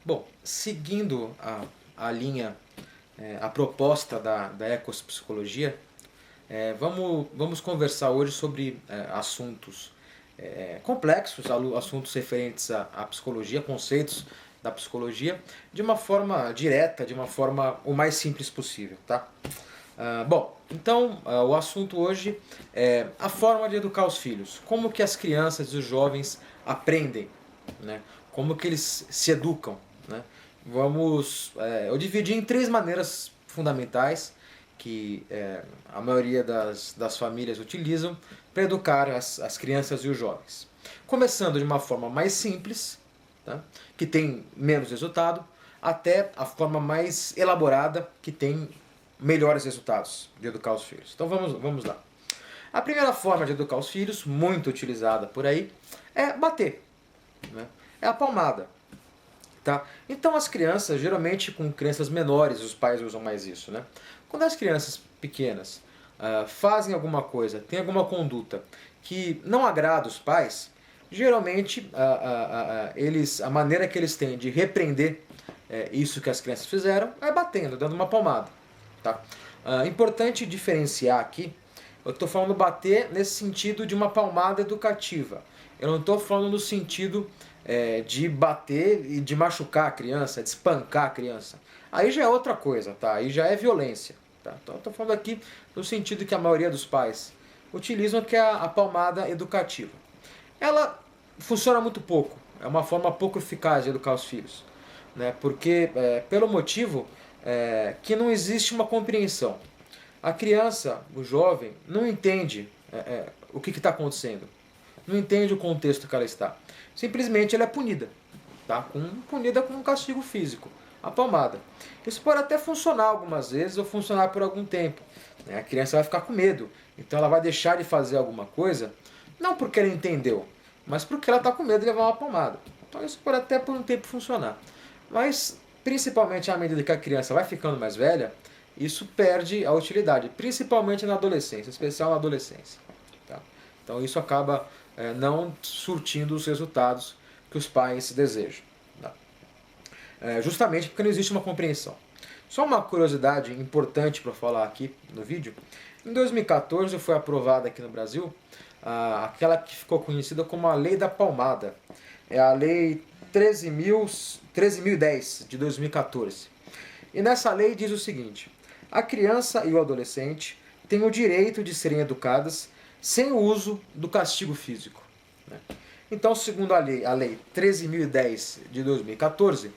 Bom, seguindo a linha, a proposta da ecospsicologia, vamos conversar hoje sobre assuntos complexos, assuntos referentes à psicologia, conceitos da psicologia, de uma forma direta, de uma forma o mais simples possível, tá? Bom, então o assunto hoje é a forma de educar os filhos. Como que as crianças e os jovens aprendem, né? Como que eles se educam, né? Eu dividi em três maneiras fundamentais que a maioria das famílias utilizam para educar as crianças e os jovens. Começando de uma forma mais simples, tá? Que tem menos resultado, até a forma mais elaborada, que tem melhores resultados de educar os filhos. Então vamos lá. A primeira forma de educar os filhos, muito utilizada por aí, é bater, né? É a palmada. Tá? Então as crianças, geralmente com crianças menores, os pais usam mais isso, né? Quando as crianças pequenas fazem alguma coisa, têm alguma conduta que não agrada os pais, geralmente a maneira que eles têm de repreender isso que as crianças fizeram é batendo, dando uma palmada. Tá? Importante diferenciar aqui, eu estou falando bater nesse sentido de uma palmada educativa. Eu não estou falando no sentido de bater e de machucar a criança, de espancar a criança. Aí já é outra coisa, tá? Aí já é violência. Tá? Então eu estou falando aqui no sentido que a maioria dos pais utilizam, que é a palmada educativa. Ela funciona muito pouco, é uma forma pouco eficaz de educar os filhos, né? Porque pelo motivo que não existe uma compreensão. A criança, o jovem, não entende o que está acontecendo, não entende o contexto que ela está. Simplesmente ela é punida, tá? Punida com um castigo físico, a palmada. Isso pode até funcionar algumas vezes ou funcionar por algum tempo, né? A criança vai ficar com medo, então ela vai deixar de fazer alguma coisa, não porque ela entendeu, mas porque ela está com medo de levar uma palmada. Então isso pode até por um tempo funcionar. Mas, principalmente à medida que a criança vai ficando mais velha, isso perde a utilidade, principalmente na adolescência, em especial na adolescência. Tá? Então isso acaba não surtindo os resultados que os pais desejam. Tá? Justamente porque não existe uma compreensão. Só uma curiosidade importante para falar aqui no vídeo. Em 2014 foi aprovada aqui no Brasil aquela que ficou conhecida como a Lei da Palmada. É a Lei 13.010 de 2014. E nessa lei diz o seguinte: a criança e o adolescente têm o direito de serem educadas sem o uso do castigo físico. Então, segundo a lei 13.010 de 2014,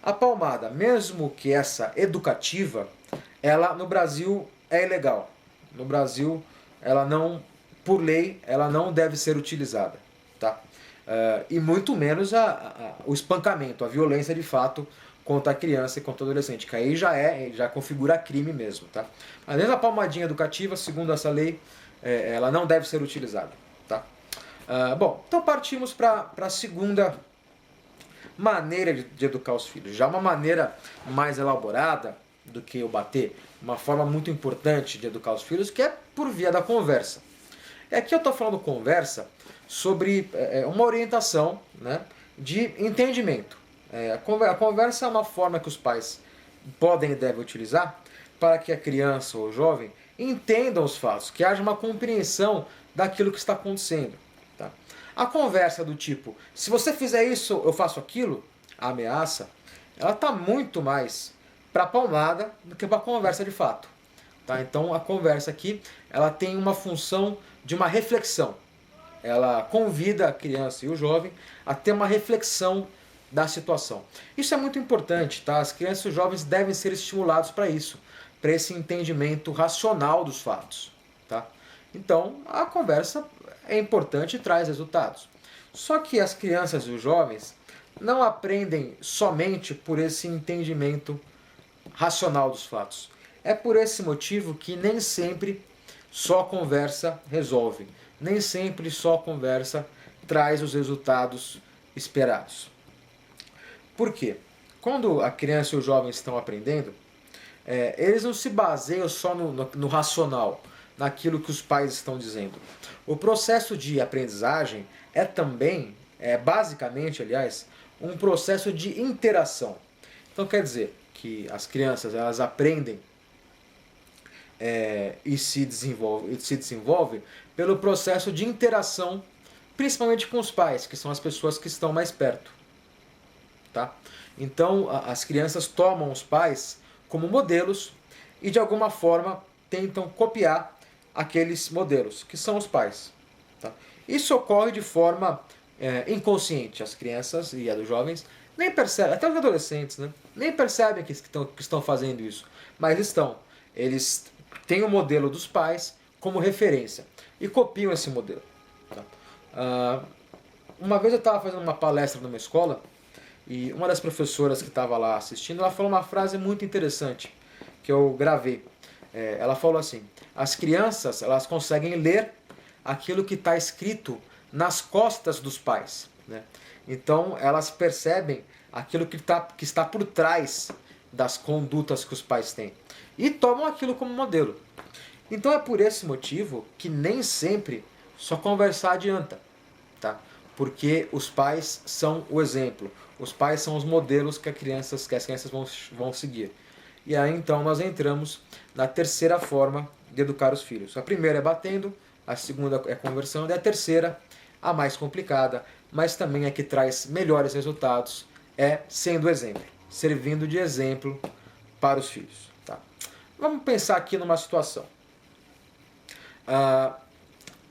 a palmada, mesmo que essa educativa, ela no Brasil é ilegal. No Brasil, ela não, por lei, ela não deve ser utilizada. Tá? E muito menos o espancamento, a violência de fato contra a criança e contra o adolescente, que aí já configura crime mesmo. Tá? Mas mesmo a palmadinha educativa, segundo essa lei, ela não deve ser utilizada. Tá? Bom, então partimos para a segunda maneira de educar os filhos. Já uma maneira mais elaborada do que o bater, uma forma muito importante de educar os filhos, que é por via da conversa. Aqui eu estou falando conversa sobre uma orientação, né, de entendimento. A conversa é uma forma que os pais podem e devem utilizar para que a criança ou o jovem entendam os fatos, que haja uma compreensão daquilo que está acontecendo. Tá? A conversa do tipo, se você fizer isso, eu faço aquilo, a ameaça, ela está muito mais para a palmada do que para a conversa de fato. Tá? Então a conversa aqui ela tem uma função de uma reflexão. Ela convida a criança e o jovem a ter uma reflexão da situação. Isso é muito importante, tá? As crianças e os jovens devem ser estimulados para isso, para esse entendimento racional dos fatos. Tá? Então a conversa é importante e traz resultados. Só que as crianças e os jovens não aprendem somente por esse entendimento racional dos fatos. É por esse motivo que nem sempre só a conversa resolve. Nem sempre só a conversa traz os resultados esperados. Por quê? Quando a criança e o jovem estão aprendendo, eles não se baseiam só no racional, naquilo que os pais estão dizendo. O processo de aprendizagem é também, basicamente, aliás, um processo de interação. Então quer dizer que as crianças elas aprendem e se desenvolvem pelo processo de interação, principalmente com os pais, que são as pessoas que estão mais perto. Tá? Então as crianças tomam os pais como modelos e de alguma forma tentam copiar aqueles modelos, que são os pais. Tá? Isso ocorre de forma inconsciente. As crianças e os jovens nem percebem, até os adolescentes, né? Nem percebem que estão fazendo isso, mas estão. Eles têm o modelo dos pais como referência e copiam esse modelo. Tá? Uma vez eu estava fazendo uma palestra numa escola e uma das professoras que estava lá assistindo, ela falou uma frase muito interessante que eu gravei. Ela falou assim: as crianças elas conseguem ler aquilo que está escrito nas costas dos pais, né? Então elas percebem aquilo que está por trás das condutas que os pais têm e tomam aquilo como modelo. Então é por esse motivo que nem sempre só conversar adianta, tá? Porque os pais são o exemplo, os pais são os modelos que as crianças vão seguir. E aí então nós entramos na terceira forma de educar os filhos. A primeira é batendo, a segunda é conversando, e a terceira, a mais complicada, mas também a que traz melhores resultados, é sendo exemplo, servindo de exemplo para os filhos. Tá? Vamos pensar aqui numa situação.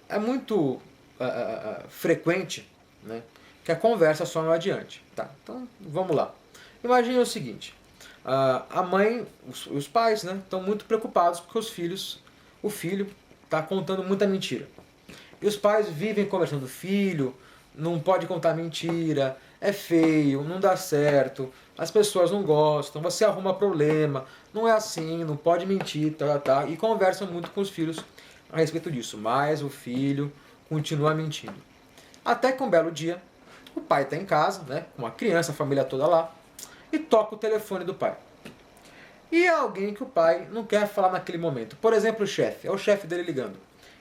É muito frequente, né, que a conversa só não adiante. Tá? Então vamos lá. Imagine o seguinte: a mãe, os pais, né, estão muito preocupados porque o filho está contando muita mentira. E os pais vivem conversando: filho, não pode contar mentira, é feio, não dá certo, as pessoas não gostam, você arruma problema, não é assim, não pode mentir, tá. E conversam muito com os filhos a respeito disso, mas o filho continua mentindo. Até que um belo dia, o pai está em casa, né, com a criança, a família toda lá, e toca o telefone do pai. E é alguém que o pai não quer falar naquele momento. Por exemplo, o chefe, é o chefe dele ligando.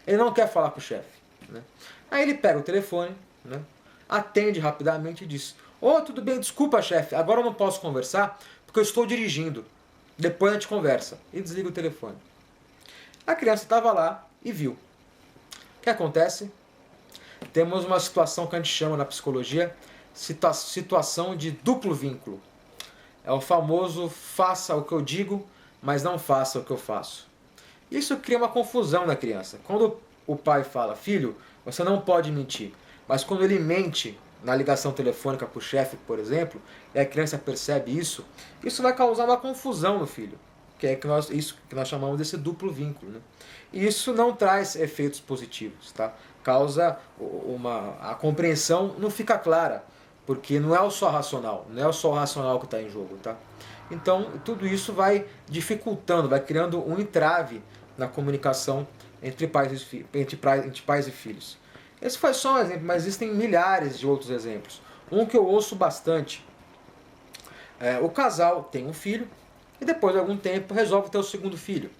Ele não quer falar com o chefe. Né? Aí ele pega o telefone, né, atende rapidamente e diz: "Ô, tudo bem, desculpa, chefe, agora eu não posso conversar porque eu estou dirigindo. Depois a gente conversa." E desliga o telefone. A criança estava lá e viu. O que acontece? Temos uma situação que a gente chama na psicologia situação de duplo vínculo. É o famoso faça o que eu digo, mas não faça o que eu faço. Isso cria uma confusão na criança. Quando o pai fala: filho, você não pode mentir, mas quando ele mente na ligação telefônica para o chefe, por exemplo, e a criança percebe isso, isso vai causar uma confusão no filho, que é isso que nós chamamos desse duplo vínculo. Né? E isso não traz efeitos positivos, tá? Causa a compreensão não fica clara, porque não é só racional, não é só o racional que está em jogo, tá? Então tudo isso vai dificultando, vai criando um entrave na comunicação entre pais e filhos. Esse foi só um exemplo, mas existem milhares de outros exemplos. Um que eu ouço bastante: o casal tem um filho e depois de algum tempo resolve ter o segundo filho.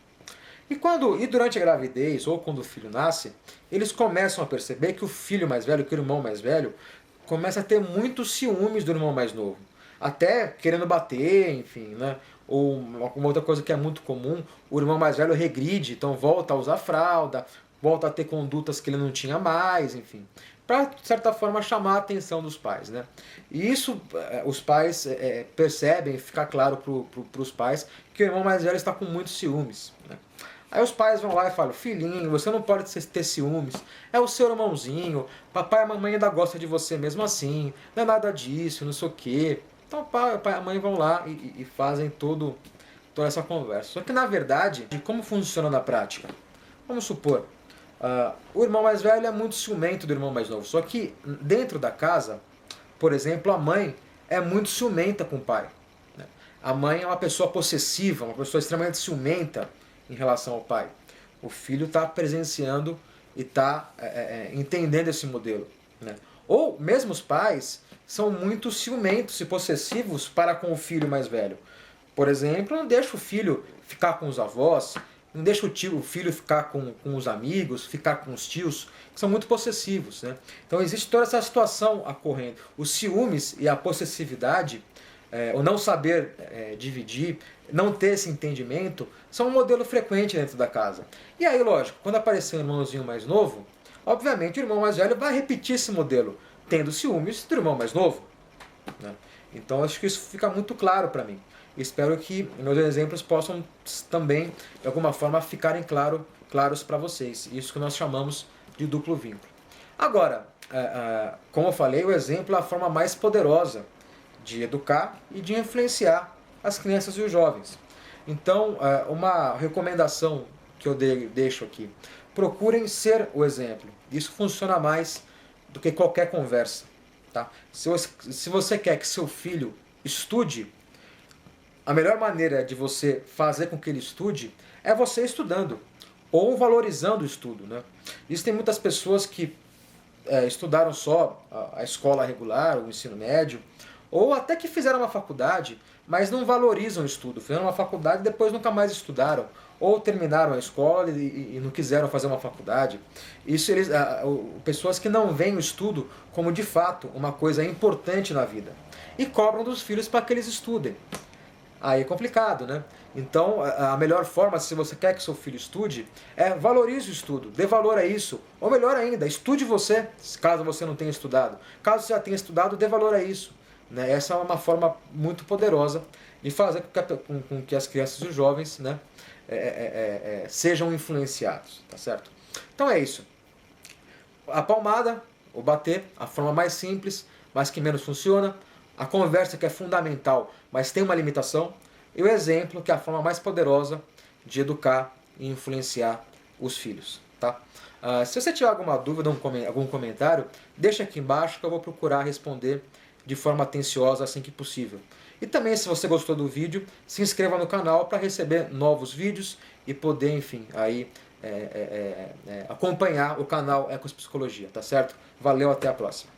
E durante a gravidez ou quando o filho nasce, eles começam a perceber que o filho mais velho, que o irmão mais velho, começa a ter muitos ciúmes do irmão mais novo. Até querendo bater, enfim, né? Ou uma outra coisa que é muito comum: o irmão mais velho regride, então volta a usar fralda, volta a ter condutas que ele não tinha mais, enfim. Para, de certa forma, chamar a atenção dos pais. Né? E isso os pais percebem, fica claro para os pais que o irmão mais velho está com muitos ciúmes. Né? Aí os pais vão lá e falam: filhinho, você não pode ter ciúmes, é o seu irmãozinho, papai e mamãe ainda gostam de você mesmo assim, não é nada disso, não sei o quê. Então o pai e a mãe vão lá e fazem toda essa conversa. Só que na verdade, como funciona na prática? Vamos supor, o irmão mais velho é muito ciumento do irmão mais novo, só que dentro da casa, por exemplo, a mãe é muito ciumenta com o pai. Né? A mãe é uma pessoa possessiva, uma pessoa extremamente ciumenta em relação ao pai. O filho está presenciando e está entendendo esse modelo. Né? Ou mesmo os pais são muito ciumentos e possessivos para com o filho mais velho. Por exemplo, não deixa o filho ficar com os avós, não deixa o filho ficar com os amigos, ficar com os tios, que são muito possessivos, né? Então existe toda essa situação ocorrendo. Os ciúmes e a possessividade, o não saber dividir, não ter esse entendimento, são um modelo frequente dentro da casa. E aí, lógico, quando aparecer um irmãozinho mais novo, obviamente o irmão mais velho vai repetir esse modelo, tendo ciúmes do irmão mais novo, né? Então acho que isso fica muito claro para mim. Espero que meus exemplos possam também, de alguma forma, ficarem claros para vocês. Isso que nós chamamos de duplo vínculo. Agora, como eu falei, o exemplo é a forma mais poderosa de educar e de influenciar as crianças e os jovens. Então, uma recomendação que eu deixo aqui: procurem ser o exemplo. Isso funciona mais do que qualquer conversa. Tá? Se você quer que seu filho estude, a melhor maneira de você fazer com que ele estude é você estudando, ou valorizando o estudo, né? Existem muitas pessoas que estudaram só a escola regular, o ensino médio, ou até que fizeram uma faculdade, mas não valorizam o estudo. Fizeram uma faculdade e depois nunca mais estudaram. Ou terminaram a escola e não quiseram fazer uma faculdade. Isso pessoas que não veem o estudo como de fato uma coisa importante na vida. E cobram dos filhos para que eles estudem. Aí é complicado, né? Então, a melhor forma, se você quer que seu filho estude, é valorize o estudo, dê valor a isso. Ou melhor ainda, estude você, caso você não tenha estudado. Caso você já tenha estudado, dê valor a isso. Né? Essa é uma forma muito poderosa de fazer com que as crianças e os jovens, né, sejam influenciados, tá certo? Então é isso. A palmada, o bater, a forma mais simples, mas que menos funciona. A conversa, que é fundamental, mas tem uma limitação. E o exemplo, que é a forma mais poderosa de educar e influenciar os filhos. Tá? Se você tiver alguma dúvida, algum comentário, deixa aqui embaixo que eu vou procurar responder de forma atenciosa assim que possível. E também, se você gostou do vídeo, se inscreva no canal para receber novos vídeos e poder, enfim, aí, acompanhar o canal Ecos Psicologia, tá certo? Valeu, até a próxima.